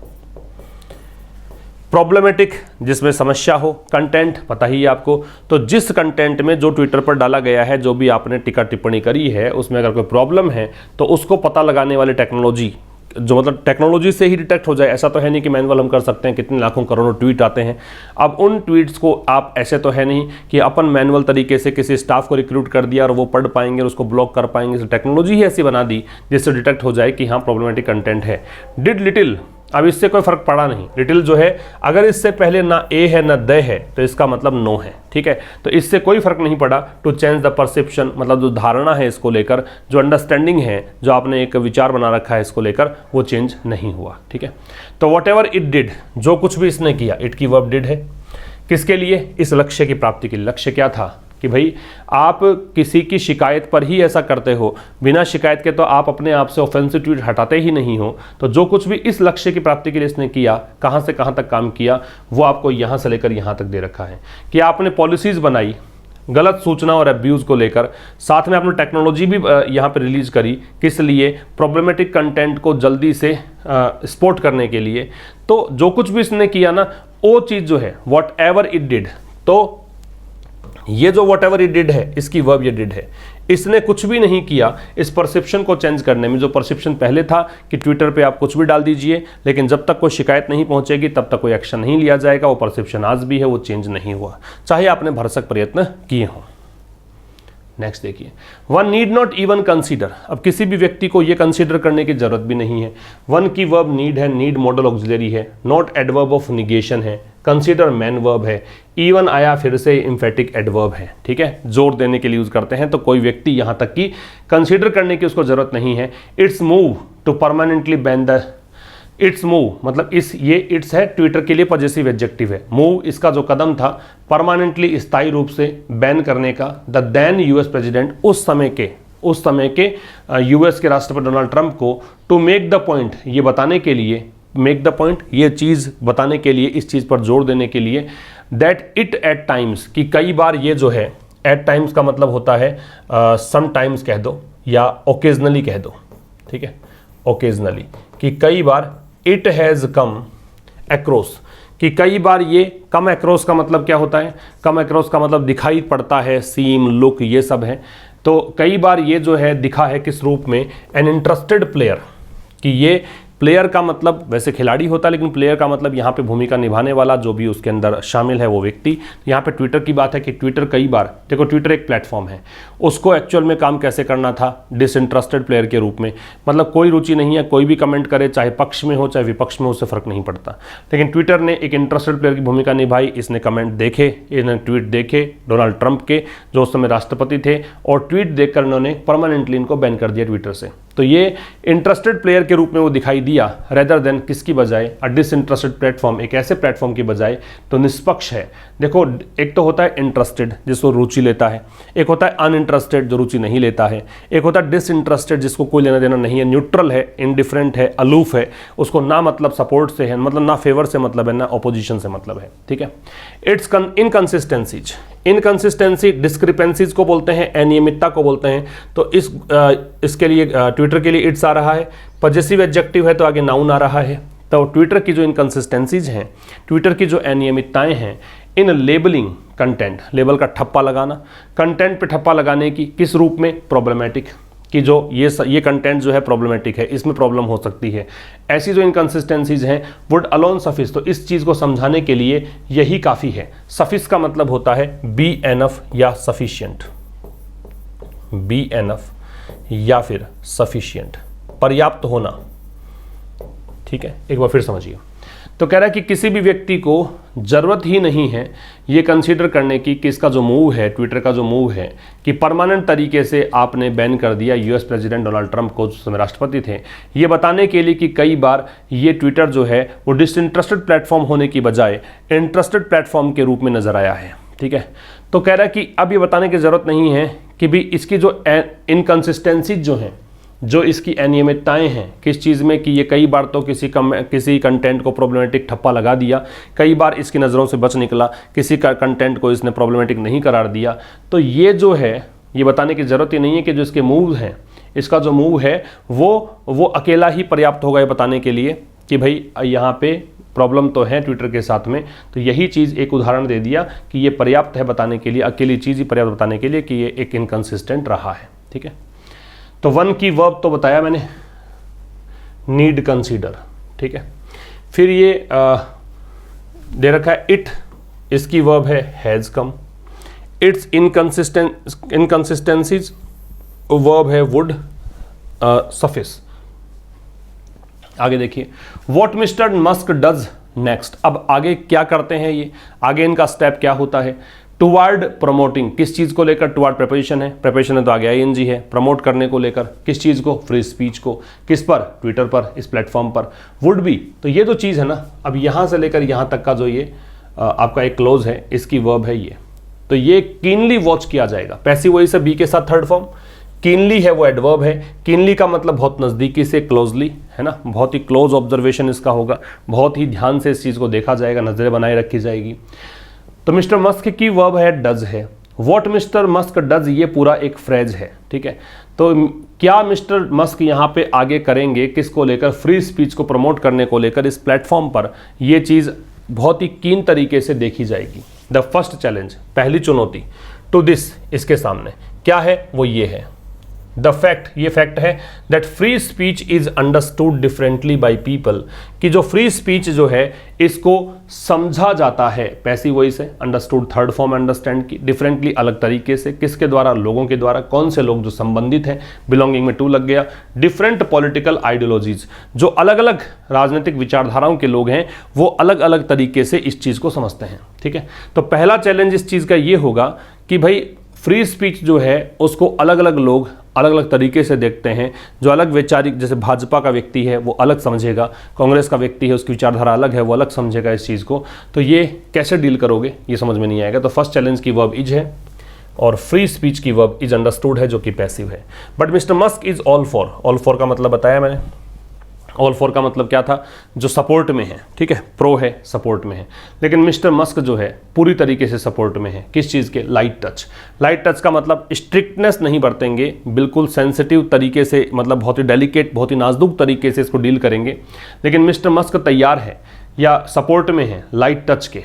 प्रॉब्लमेटिक जिसमें समस्या हो, कंटेंट पता ही है आपको, तो जिस कंटेंट में जो ट्विटर पर डाला गया है, जो भी आपने टिक्का टिप्पणी करी है, उसमें अगर कोई प्रॉब्लम है तो उसको पता लगाने वाली टेक्नोलॉजी, जो मतलब टेक्नोलॉजी से ही डिटेक्ट हो जाए। ऐसा तो है नहीं कि मैनुअल हम कर सकते हैं, कितने लाखों करोड़ों ट्वीट आते हैं। अब उन ट्वीट्स को आप, ऐसे तो है नहीं कि अपन मैनुअल तरीके से किसी स्टाफ को रिक्रूट कर दिया और वो पढ़ पाएंगे और उसको ब्लॉक कर पाएंगे, तो टेक्नोलॉजी ही ऐसी बना दी जिससे डिटेक्ट हो जाए कि हाँ प्रॉब्लमेटिक कंटेंट है। डिड लिटिल, अब इससे कोई फर्क पड़ा नहीं, लिटिल जो है अगर इससे पहले ना ए है ना द है तो इसका मतलब नो है, ठीक है, तो इससे कोई फर्क नहीं पड़ा। टू चेंज द परसेप्शन, मतलब जो धारणा है इसको लेकर, जो अंडरस्टैंडिंग है, जो आपने एक विचार बना रखा है इसको लेकर, वो चेंज नहीं हुआ, ठीक है। तो वॉट एवर इट डिड, जो कुछ भी इसने किया, इट की वर्ब डिड है, किसके लिए, इस लक्ष्य की प्राप्ति के लिए। लक्ष्य क्या था कि भाई आप किसी की शिकायत पर ही ऐसा करते हो, बिना शिकायत के तो आप अपने आप से ऑफेंसिव ट्वीट हटाते ही नहीं हो। तो जो कुछ भी इस लक्ष्य की प्राप्ति के लिए इसने किया, कहां से कहां तक काम किया, वो आपको यहां से लेकर यहां तक दे रखा है कि आपने पॉलिसीज बनाई गलत सूचना और अब्यूज़ को लेकर, साथ में आपने टेक्नोलॉजी भी यहाँ पे रिलीज करी, किस लिए, प्रॉब्लमेटिक कंटेंट को जल्दी से स्पॉट करने के लिए। तो जो कुछ भी इसने किया ना, वो चीज़ जो है वॉट एवर इट डिड, तो ये जो वॉट एवर इट डिड है, इसकी वर्ब ये डिड है। इसने कुछ भी नहीं किया इस परसेप्शन को चेंज करने में। जो परसेप्शन पहले था कि ट्विटर पे आप कुछ भी डाल दीजिए, लेकिन जब तक कोई शिकायत नहीं पहुंचेगी तब तक कोई एक्शन नहीं लिया जाएगा, वो परसेप्शन आज भी है, वो चेंज नहीं हुआ, चाहे आपने भरसक प्रयत्न किए हों। नेक्स्ट देखिए, one need not even consider, अब किसी भी व्यक्ति को यह कंसीडर करने की जरूरत भी नहीं है। वन की वर्ब नीड है, नीड मॉडल ऑक्सिलरी है, नॉट एडवर्ब ऑफ निगेशन है, कंसीडर मैन वर्ब है, इवन आया फिर से इम्फेटिक एडवर्ब है, ठीक है, जोर देने के लिए यूज करते हैं। तो कोई व्यक्ति यहां तक कि कंसीडर करने की उसको जरूरत नहीं है। It's move to permanently ban the, it's move मतलब ये इट्स है ट्विटर के लिए पॉजिटिव एडजेक्टिव है। मूव इसका जो कदम था परमानेंटली स्थायी रूप से बैन करने का, द देन यूएस प्रेसिडेंट, उस समय के यूएस के राष्ट्रपति डोनाल्ड ट्रंप को, टू मेक द पॉइंट, ये बताने के लिए, मेक द पॉइंट ये चीज़ बताने के लिए, इस चीज़ पर जोर देने के लिए, दैट इट एट टाइम्स, कि कई बार ये जो है, एट टाइम्स का मतलब होता है सम टाइम्स कह दो या ओकेजनली कह दो, ठीक है, ओकेजनली, कि कई बार, इट हैज़ कम एक्रोस, कि कई बार ये, कम एक्रोस का मतलब क्या होता है, कम एक्रोस का मतलब दिखाई पड़ता है, सीम, लुक, ये सब है। तो कई बार ये जो है दिखा है किस रूप में, एन इंटरेस्टेड प्लेयर, कि ये प्लेयर का मतलब वैसे खिलाड़ी होता है, लेकिन प्लेयर का मतलब यहाँ पे भूमिका निभाने वाला जो भी उसके अंदर शामिल है वो व्यक्ति। यहाँ पे ट्विटर की बात है कि ट्विटर कई बार, देखो ट्विटर एक प्लेटफॉर्म है, उसको एक्चुअल में काम कैसे करना था, डिसइंटरेस्टेड प्लेयर के रूप में, मतलब कोई रुचि नहीं है, कोई भी कमेंट करे, चाहे पक्ष में हो चाहे विपक्ष में हो, उससे फर्क नहीं पड़ता। लेकिन ट्विटर ने एक इंटरेस्टेड प्लेयर की भूमिका निभाई, इसने कमेंट देखे, इन्होंने ट्वीट देखे डोनाल्ड ट्रंप के जो उस समय राष्ट्रपति थे, और ट्वीट देखकर उन्होंने परमानेंटली इनको बैन कर दिया ट्विटर से। तो ये इंटरेस्टेड प्लेयर के रूप में वो दिखाई दिया, रेदर देन किसकी बजाय, अ डिसइंटरेस्टेड प्लेटफॉर्म, एक ऐसे प्लेटफॉर्म की बजाय। तो निष्पक्ष है। देखो एक तो होता है इंटरेस्टेड जिसको रुचि लेता है, एक होता है अनइंटरेस्टेड जो रुचि नहीं लेता है, एक होता है डिसइंटरेस्टेड जिसको कोई लेना देना नहीं है, न्यूट्रल है, इंडिफरेंट है, अलूफ है, उसको ना मतलब सपोर्ट से है, मतलब ना फेवर से मतलब है, ना ऑपोजिशन से मतलब है, ठीक है। इट्स इनकंसिस्टेंसीज, इनकंसिस्टेंसी डिस्क्रिपेंसीज को बोलते हैं, अनियमितता को बोलते हैं। तो इसके लिए ट्विटर के लिए इट्स आ रहा है, पॉजेसिव एडजेक्टिव है तो आगे नाउन आ रहा है, तो ट्विटर की जो इनकंसिस्टेंसीज हैं, ट्विटर की जो अनियमितताएं हैं इन लेबलिंग कंटेंट, लेबल का ठप्पा लगाना, कंटेंट पे ठप्पा लगाने की किस रूप में, प्रॉब्लमेटिक, कि जो ये कंटेंट जो है प्रॉब्लमेटिक है, इसमें प्रॉब्लम हो सकती है, ऐसी जो इनकंसिस्टेंसीज हैं वुड अलोन सफिस, तो इस चीज़ को समझाने के लिए यही काफ़ी है। सफिस का मतलब होता है बी एनफ या सफिशियंट, बी एनफ या फिर सफिशियंट, पर्याप्त होना। ठीक है, एक बार फिर समझिए। तो कह रहा है कि किसी भी व्यक्ति को ज़रूरत ही नहीं है ये कंसीडर करने की कि इसका जो मूव है, ट्विटर का जो मूव है कि परमानेंट तरीके से आपने बैन कर दिया यूएस प्रेसिडेंट डोनाल्ड ट्रंप को, जो समय राष्ट्रपति थे, ये बताने के लिए कि कई बार ये ट्विटर जो है वो डिसइंटरेस्टेड प्लेटफॉर्म होने की बजाय इंटरेस्टेड प्लेटफॉर्म के रूप में नज़र आया है। ठीक है, तो कह रहा है कि अब ये बताने की ज़रूरत नहीं है कि भी इसकी जो इनकंसिस्टेंसीज जो हैं, जो इसकी अनियमितताएं हैं किस चीज़ में, कि ये कई बार तो किसी कंटेंट को प्रॉब्लमेटिक ठप्पा लगा दिया, कई बार इसकी नज़रों से बच निकला, किसी का कंटेंट को इसने प्रॉब्लमेटिक नहीं करार दिया। तो ये जो है ये बताने की ज़रूरत ही नहीं है कि जो इसके मूव हैं, इसका जो मूव है वो अकेला ही पर्याप्त होगा ये बताने के लिए कि भाई यहाँ पे प्रॉब्लम तो है ट्विटर के साथ में। तो यही चीज़ एक उदाहरण दे दिया कि ये पर्याप्त है बताने के लिए, अकेली चीज़ ही पर्याप्त बताने के लिए कि ये एक इनकंसिस्टेंट रहा है। ठीक है, तो वन की वर्ब तो बताया मैंने, नीड कंसीडर। ठीक है, फिर ये दे रखा है इट, इसकी वर्ब है has come, it's inconsistencies verb है वुड सफिस। आगे देखिए, what mister Musk does next, अब आगे क्या करते हैं ये, आगे इनका स्टेप क्या होता है, टुवर्ड प्रमोटिंग, किस चीज़ को लेकर, टुवर्ड प्रेपोजिशन है, प्रेपोजिशन है तो आगे आईएनजी है, प्रमोट करने को लेकर, किस चीज़ को, फ्री स्पीच को, किस पर, ट्विटर पर, इस प्लेटफॉर्म पर, वुड बी, तो ये जो चीज़ है ना, अब यहाँ से लेकर यहाँ तक का जो ये आपका एक क्लोज है, इसकी वर्ब है ये, तो ये कीनली वॉच किया जाएगा। पैसिव वॉइस है बी के साथ थर्ड फॉर्म, कीनली है वो एडवर्ब है, कीनली का मतलब बहुत नज़दीकी से, क्लोजली है ना, बहुत ही क्लोज ऑब्जर्वेशन इसका होगा, बहुत ही ध्यान से इस चीज़ को देखा जाएगा, नज़रें बनाए रखी जाएगी। तो मिस्टर मस्क की वर्ब है डज है, व्हाट मिस्टर मस्क डज ये पूरा एक फ्रेज है। ठीक है, तो क्या मिस्टर मस्क यहाँ पे आगे करेंगे किसको लेकर, फ्री स्पीच को प्रमोट करने को लेकर इस प्लेटफॉर्म पर, ये चीज़ बहुत ही कीन तरीके से देखी जाएगी। द फर्स्ट चैलेंज, पहली चुनौती, टू दिस, इसके सामने क्या है वो ये है, द फैक्ट, ये फैक्ट है that free speech is understood differently by people, कि जो फ्री स्पीच जो है इसको समझा जाता है, पैसिव वॉइस है, अंडरस्टूड थर्ड फॉर्म अंडरस्टैंड की, डिफरेंटली अलग तरीके से, किसके द्वारा, लोगों के द्वारा, कौन से लोग, जो संबंधित हैं, बिलोंगिंग में टू लग गया, डिफरेंट पॉलिटिकल आइडियोलॉजीज, जो अलग अलग राजनीतिक विचारधाराओं के लोग हैं वो अलग अलग तरीके से इस चीज़ को समझते हैं। ठीक है, तो पहला चैलेंज इस चीज़ का ये होगा कि भाई फ्री स्पीच जो है उसको अलग अलग लोग अलग अलग तरीके से देखते हैं, जो अलग वैचारिक, जैसे भाजपा का व्यक्ति है वो अलग समझेगा, कांग्रेस का व्यक्ति है उसकी विचारधारा अलग है वो अलग समझेगा इस चीज़ को, तो ये कैसे डील करोगे ये समझ में नहीं आएगा। तो फर्स्ट चैलेंज की वर्ब इज है और फ्री स्पीच की वर्ब इज अंडरस्टूड है जो कि पैसिव है। But mister Musk is all for का मतलब बताया मैंने, ऑल फॉर का मतलब क्या था, जो सपोर्ट में है। ठीक है, प्रो है, सपोर्ट में है, लेकिन मिस्टर मस्क जो है पूरी तरीके से सपोर्ट में है, किस चीज़ के, लाइट टच। लाइट टच का मतलब स्ट्रिक्टनेस नहीं बरतेंगे, बिल्कुल सेंसिटिव तरीके से, मतलब बहुत ही डेलिकेट, बहुत ही नाजुक तरीके से इसको डील करेंगे, लेकिन मिस्टर मस्क तैयार है या सपोर्ट में है लाइट टच के।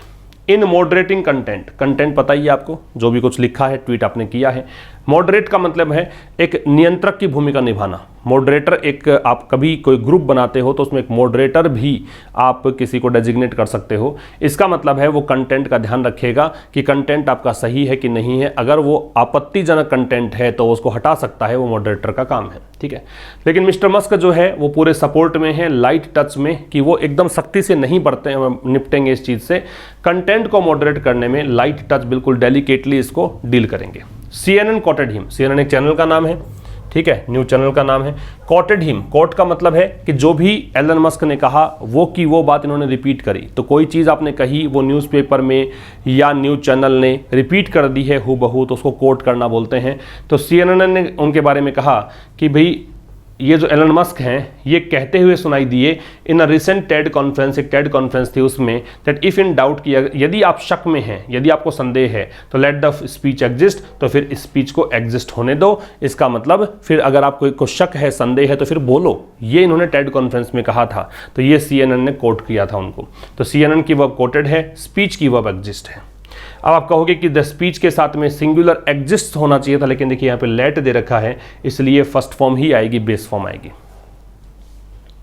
इन मॉडरेटिंग कंटेंट, कंटेंट पता ही है आपको, जो भी कुछ लिखा है, ट्वीट आपने किया है। मॉडरेट का मतलब है एक नियंत्रक की भूमिका निभाना। मॉडरेटर, एक आप कभी कोई ग्रुप बनाते हो तो उसमें एक मॉडरेटर भी आप किसी को डेजिग्नेट कर सकते हो। इसका मतलब है वो कंटेंट का ध्यान रखेगा कि कंटेंट आपका सही है कि नहीं है, अगर वो आपत्तिजनक कंटेंट है तो उसको हटा सकता है, वो मॉडरेटर का काम है। ठीक है, लेकिन मिस्टर मस्क जो है वो पूरे सपोर्ट में है, लाइट टच में, कि वो एकदम सख्ती से नहीं निपटेंगे इस चीज़ से, कंटेंट को मॉडरेट करने में लाइट टच, बिल्कुल डेलिकेटली इसको डील करेंगे। CNN कोटेड हिम, CNN एक चैनल का नाम है, ठीक है, न्यूज चैनल का नाम है। कोटेड हिम, कोट का मतलब है कि जो भी एलन मस्क ने कहा वो की वो बात इन्होंने रिपीट करी। तो कोई चीज़ आपने कही वो न्यूज़पेपर में या न्यूज़ चैनल ने रिपीट कर दी है हूबहू, तो उसको कोट करना बोलते हैं। तो CNN ने उनके बारे में कहा कि भाई ये जो एलन मस्क हैं ये कहते हुए सुनाई दिए इन अ रिसेंट टेड कॉन्फ्रेंस, एक टेड कॉन्फ्रेंस थी उसमें, दैट इफ इन डाउट कि यदि आप शक में हैं, यदि आपको संदेह है तो लेट द स्पीच एग्जिस्ट, तो फिर स्पीच को एग्जिस्ट होने दो। इसका मतलब फिर अगर आपको को शक है, संदेह है तो फिर बोलो। ये इन्होंने टेड कॉन्फ्रेंस में कहा था, तो ये CNN ने कोट किया था उनको। तो CNN की वर्ब कोटेड है, स्पीच की वर्ब एग्जिस्ट है। अब आप कहोगे कि द स्पीच के साथ में सिंगुलर एग्जिस्ट होना चाहिए था, लेकिन देखिए यहाँ पे लेट दे रखा है, इसलिए फर्स्ट फॉर्म ही आएगी, बेस फॉर्म आएगी।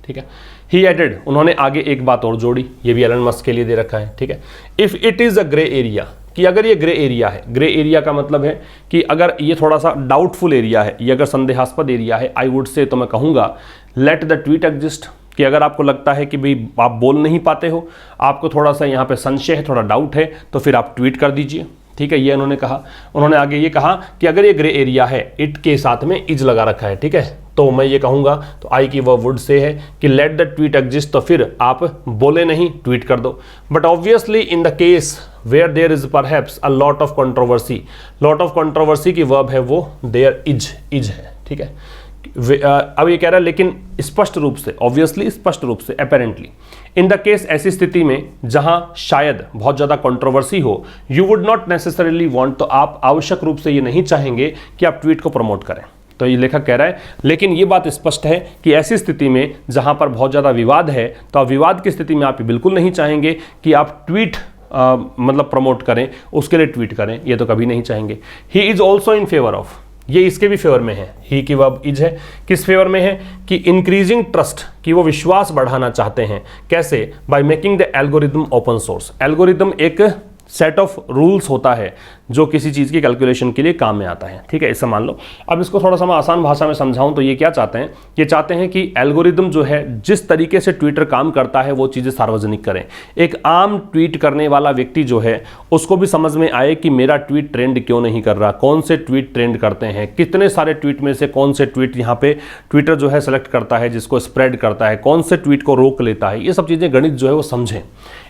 ठीक है। ही एडेड, उन्होंने आगे एक बात और जोड़ी, ये भी एलन मस्क के लिए दे रखा है। ठीक है। If it is a grey area, कि अगर ये ग्रे एरिया है, ग्रे एरिया का मतलब है कि अगर ये थोड़ा सा डाउटफुल एरिया है, ये अगर संदेहास्पद एरिया है, आई वुड से, तो मैं कहूँगा लेट द ट्वीट एग्जिस्ट, कि अगर आपको लगता है कि भाई आप बोल नहीं पाते हो, आपको थोड़ा सा यहाँ पे संशय है, थोड़ा डाउट है, तो फिर आप ट्वीट कर दीजिए। ठीक है, ये उन्होंने कहा। उन्होंने आगे ये कहा कि अगर ये ग्रे एरिया है, इट के साथ में इज लगा रखा है, ठीक है, तो मैं ये कहूँगा, तो आई की वर्ब वुड से है कि लेट द ट्वीट एग्जिस्ट, तो फिर आप बोले नहीं, ट्वीट कर दो। But obviously in the case where there is perhaps a lot of controversy, lot of controversy की वर्ब है वो देयर इज है। ठीक है। अब ये कह रहा है लेकिन स्पष्ट रूप से, ऑब्वियसली स्पष्ट रूप से, अपेरेंटली, इन द केस, ऐसी स्थिति में जहां शायद बहुत ज्यादा कंट्रोवर्सी हो, you would not necessarily want, तो आप आवश्यक रूप से ये नहीं चाहेंगे कि आप ट्वीट को प्रमोट करें। तो ये लेखक कह रहा है लेकिन ये बात स्पष्ट है कि ऐसी स्थिति में जहां पर बहुत ज्यादा विवाद है, तो आप विवाद की स्थिति में आप बिल्कुल नहीं चाहेंगे कि आप ट्वीट मतलब प्रमोट करें, उसके लिए ट्वीट करें, ये तो कभी नहीं चाहेंगे। He is also in favour of, ये इसके भी फेवर में है, ही की वर्ब इज है, किस फेवर में है कि इंक्रीजिंग ट्रस्ट, कि वो विश्वास बढ़ाना चाहते हैं। कैसे? By making the algorithm open source. Algorithm एक सेट ऑफ रूल्स होता है जो किसी चीज़ की कैलकुलेशन के लिए काम में आता है। ठीक है, इसे मान लो। अब इसको थोड़ा सा मैं आसान भाषा में समझाऊं तो ये क्या चाहते हैं, ये चाहते हैं कि एल्गोरिदम जो है, जिस तरीके से ट्विटर काम करता है वो चीज़ें सार्वजनिक करें। एक आम ट्वीट करने वाला व्यक्ति जो है उसको भी समझ में आए कि मेरा ट्वीट ट्रेंड क्यों नहीं कर रहा, कौन से ट्वीट ट्रेंड करते हैं, कितने सारे ट्वीट में से कौन से ट्वीट यहाँ पे ट्विटर जो है सेलेक्ट करता है, जिसको स्प्रेड करता है, कौन से ट्वीट को रोक लेता है, ये सब चीज़ें गणित जो है वो समझें।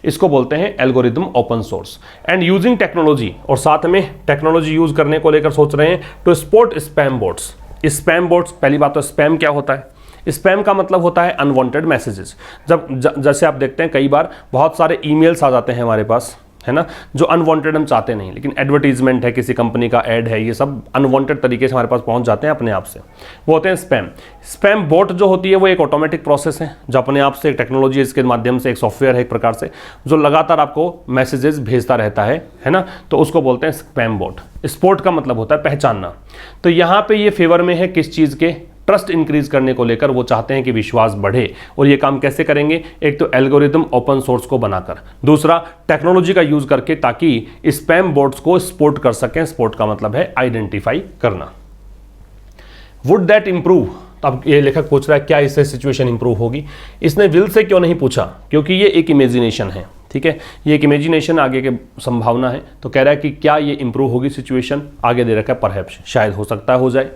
इसको बोलते हैं algorithm open source. And using technology, और साथ में टेक्नोलॉजी यूज करने को लेकर सोच रहे हैं to spot spam bots. Spam bots, पहली बात तो स्पैम क्या होता है? स्पैम का मतलब होता है अनवांटेड मैसेजेस। जैसे आप देखते हैं कई बार बहुत सारे ईमेल्स आ जाते हैं हमारे पास, है ना, जो अनवांटेड हम चाहते नहीं, लेकिन एडवर्टीजमेंट है, किसी कंपनी का ऐड है, ये सब अनवांटेड तरीके से हमारे पास पहुंच जाते हैं अपने आप से, वो होते हैं स्पैम। स्पैम बोट जो होती है वो एक ऑटोमेटिक प्रोसेस है जो अपने आप से, एक टेक्नोलॉजी इसके माध्यम से, एक सॉफ्टवेयर है एक प्रकार से, जो लगातार आपको मैसेजेस भेजता रहता है ना, तो उसको बोलते हैं स्पैम बोट। स्पॉट का मतलब होता है पहचानना। तो यहाँ पे ये फेवर में है किस चीज़ के? ट्रस्ट इंक्रीज करने को लेकर वो चाहते हैं कि विश्वास बढ़े। और ये काम कैसे करेंगे? एक तो एल्गोरिदम ओपन सोर्स को बनाकर, दूसरा टेक्नोलॉजी का यूज करके, ताकि स्पैम बोट्स को स्पॉट कर सकें। स्पॉट का मतलब है आइडेंटिफाई करना। Would that improve? अब ये लेखक पूछ रहा है क्या इससे सिचुएशन इंप्रूव होगी। इसने विल से क्यों नहीं पूछा? क्योंकि ये एक इमेजिनेशन है। ठीक है, ये एक इमेजिनेशन, आगे के संभावना है। तो कह रहा है कि क्या ये इंप्रूव होगी सिचुएशन? आगे दे रखा है परहैप्स, शायद, हो सकता है, हो जाए।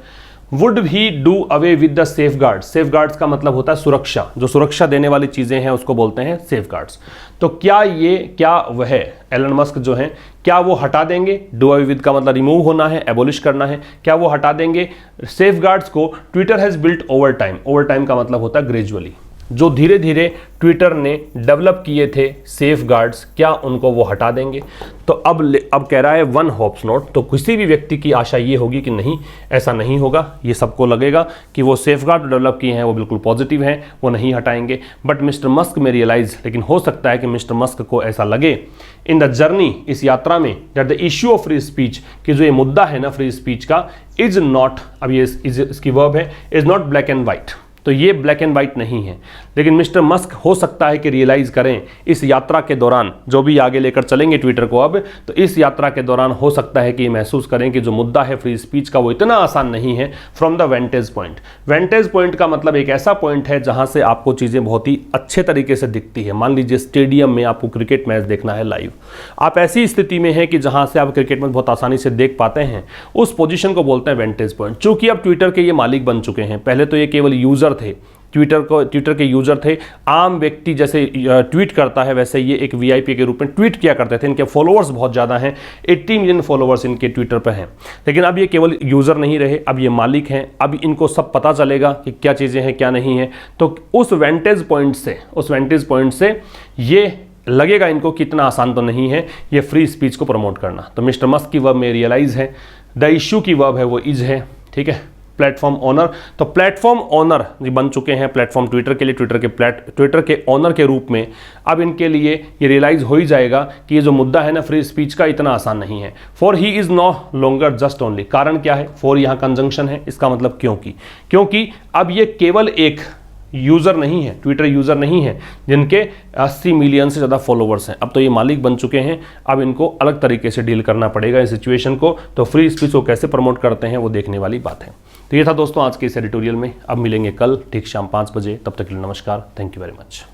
Would he do away with the safe guards? Safe guards का मतलब होता है सुरक्षा, जो सुरक्षा देने वाली चीजें हैं उसको बोलते हैं सेफ गार्ड्स। तो क्या वह एलन मस्क जो है, क्या वो हटा देंगे? डू अवे विद का मतलब रिमूव होना है, एबोलिश करना है। क्या वो हटा देंगे सेफ गार्ड्स को? Twitter has built over time. Over time का मतलब होता है ग्रेजुअली, जो धीरे धीरे ट्विटर ने डेवलप किए थे सेफ गार्ड्स, क्या उनको वो हटा देंगे? तो अब कह रहा है वन होप्स नॉट। तो किसी भी व्यक्ति की आशा ये होगी कि नहीं, ऐसा नहीं होगा। ये सबको लगेगा कि वो सेफ गार्ड डेवलप किए हैं वो बिल्कुल पॉजिटिव हैं, वो नहीं हटाएंगे। बट मिस्टर मस्क में रियलाइज, लेकिन हो सकता है कि मिस्टर मस्क को ऐसा लगे इन द जर्नी, इस यात्रा में, that the issue of free speech, कि जो ये मुद्दा है ना फ्री स्पीच का, इज नॉट, अब ये इसकी वर्ब है, is not black and white. तो ये ब्लैक एंड वाइट नहीं है। लेकिन मिस्टर मस्क हो सकता है कि रियलाइज करें इस यात्रा के दौरान, जो भी आगे लेकर चलेंगे ट्विटर को अब, तो इस यात्रा के दौरान हो सकता है कि ये महसूस करें कि जो मुद्दा है फ्री स्पीच का वो इतना आसान नहीं है फ्रॉम द वेंटेज पॉइंट। वेंटेज पॉइंट का मतलब एक ऐसा पॉइंट है जहां से आपको चीज़ें बहुत ही अच्छे तरीके से दिखती है। मान लीजिए स्टेडियम में आपको क्रिकेट मैच देखना है लाइव, आप ऐसी स्थिति में हैं कि जहां से आप क्रिकेट मैच बहुत आसानी से देख पाते हैं, उस पोजीशन को बोलते हैं वेंटेज पॉइंट। चूंकि अब ट्विटर के ये मालिक बन चुके हैं, पहले तो ये केवल यूजर थे, ट्विटर के यूजर थे, आम व्यक्ति जैसे ट्वीट करता है वैसे ये एक वीआईपी के रूप में ट्वीट किया करते थे। इनके फॉलोअर्स बहुत ज़्यादा हैं, 80 मिलियन फॉलोअर्स इनके ट्विटर पर हैं। लेकिन अब ये केवल यूज़र नहीं रहे, अब ये मालिक हैं। अब इनको सब पता चलेगा कि क्या चीज़ें हैं क्या नहीं है। तो उस वेंटेज पॉइंट से ये लगेगा इनको कि इतना आसान तो नहीं है ये फ्री स्पीच को प्रमोट करना। तो मिस्टर मस्क की वर्ब में रियलाइज है, द इशू की वर्ब है वो इज है, ठीक है। प्लेटफॉर्म ओनर, तो प्लेटफॉर्म ओनर बन चुके हैं प्लेटफॉर्म ट्विटर के लिए, ट्विटर के ओनर के रूप में। अब इनके लिए ये रियलाइज हो ही जाएगा कि ये जो मुद्दा है ना फ्री स्पीच का, इतना आसान नहीं है। For he is no longer just only, कारण क्या है, फॉर यहाँ कंजंक्शन है, इसका मतलब क्योंकि अब ये केवल एक यूज़र नहीं है, ट्विटर यूज़र नहीं है जिनके 80 मिलियन से ज़्यादा फॉलोवर्स हैं। अब तो ये मालिक बन चुके हैं, अब इनको अलग तरीके से डील करना पड़ेगा इस सिचुएशन को। तो फ्री स्पीच को कैसे प्रमोट करते हैं वो देखने वाली बात है। तो ये था दोस्तों आज के इस एडिटोरियल में। अब मिलेंगे कल ठीक शाम 5 बजे, तब तक के लिए नमस्कार, थैंक यू वेरी मच।